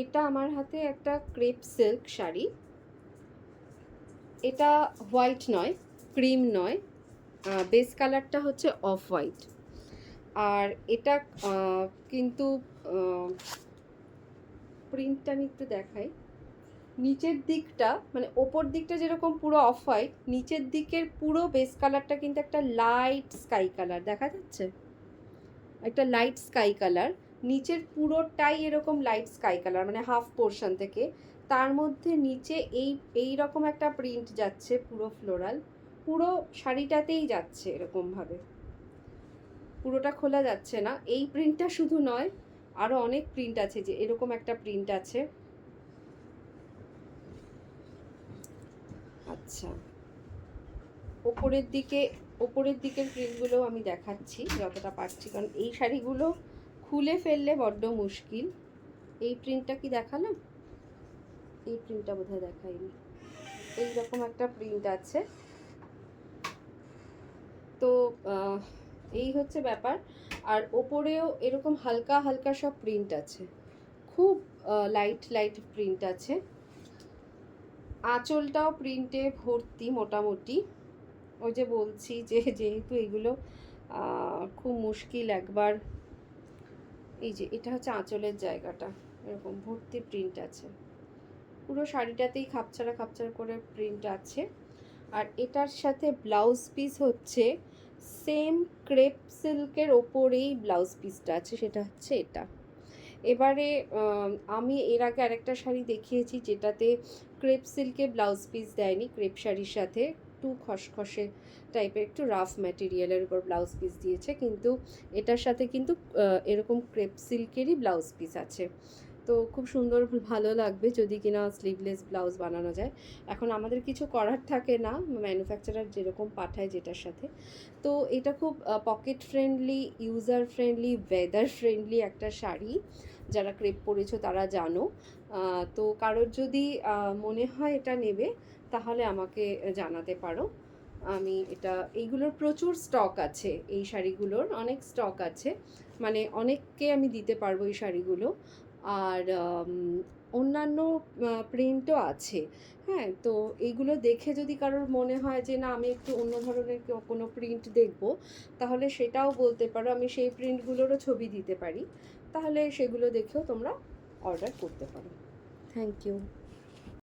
এটা আমার হাতে একটা ক্রেপ সিল্ক শাড়ি। এটা হোয়াইট নয়, ক্রিম নয়, বেস কালারটা হচ্ছে অফ হোয়াইট। আর এটা কিন্তু প্রিন্টটা আমি একটু দেখাই। নিচের দিকটা মানে ওপর দিকটা যেরকম পুরো অফ হোয়াইট, নিচের দিকের পুরো বেস কালারটা কিন্তু একটা লাইট স্কাই কালার দেখা যাচ্ছে, একটা লাইট স্কাই কালার। নিচের পুরোটাই এরকম লাইট স্কাই কালার, মানে হাফ পোর্শন থেকে তার মধ্যে নিচে এই রকম একটা প্রিন্ট যাচ্ছে, পুরো ফ্লোরাল, পুরো শাড়িটাতেই যাচ্ছে এরকমভাবে, পুরোটা খোলা যাচ্ছে না। এই প্রিন্টটা শুধু নয়, আরও অনেক প্রিন্ট আছে, যে এরকম একটা প্রিন্ট আছে। আচ্ছা, ওপরের দিকের প্রিন্টগুলো আমি দেখাচ্ছি যতটা পারছি, কারণ এই শাড়িগুলো খুলে ফেললে বড্ড মুশকিল। এই প্রিন্টটা কি দেখালাম? এই প্রিন্টটা বোধহয় দেখাইনি। এইরকম একটা প্রিন্ট আছে। তো এই হচ্ছে ব্যাপার। আর ওপরেও এরকম হালকা হালকা সব প্রিন্ট আছে, খুব লাইট লাইট প্রিন্ট আছে। আঁচলটাও প্রিন্টে ভর্তি মোটামুটি। ওই যে বলছি যে যেহেতু এগুলো খুব মুশকিল একবার। এই যে এটা হচ্ছে আঁচলের জায়গাটা, এরকম ভর্তি প্রিন্ট আছে, পুরো শাড়িটাতেই খাপছাড়া খাপছাড়া করে প্রিন্ট আছে। আর এটার সাথে ব্লাউজ পিস হচ্ছে সেম ক্রেপ সিল্কের ওপরেই ব্লাউজ পিসটা আছে, সেটা হচ্ছে এটা। এবারে আমি এর আগে আরেকটা শাড়ি দেখিয়েছি যেটাতে ক্রেপ সিল্কে ব্লাউজ পিস দেয়নি, ক্রেপ শাড়ির সাথে একটু খসখসে টাইপের একটু রাফ ম্যাটেরিয়ালের উপর ব্লাউজ পিস দিয়েছে, কিন্তু এটার সাথে কিন্তু এরকম ক্রেপ সিল্কেরই ব্লাউজ পিস আছে। তো খুব সুন্দর, ভালো লাগবে যদি কিনা স্লিভলেস ব্লাউজ বানানো যায়। এখন আমাদের কিছু করার থাকে না, ম্যানুফ্যাকচারার যেরকম পাঠায় যেটার সাথে। তো এটা খুব pocket friendly, user friendly, weather friendly একটা শাড়ি। যারা ক্রেপ পরেছো তারা জানো। তো কারোর যদি মনে হয় এটা নেবে তাহলে আমাকে জানাতে পারো। আমি এটা, এইগুলোর প্রচুর স্টক আছে, এই শাড়িগুলোর অনেক স্টক আছে, মানে অনেককে আমি দিতে পারবো এই শাড়িগুলো। আর অন্যান্য প্রিন্টও আছে। হ্যাঁ, তো এইগুলো দেখে যদি কারোর মনে হয় যে না আমি একটু অন্য ধরনের কোনো প্রিন্ট দেখবো, তাহলে সেটাও বলতে পারো, আমি সেই প্রিন্টগুলোরও ছবি দিতে পারি, তাহলে সেগুলো দেখেও তোমরা অর্ডার করতে পারো। Thank you.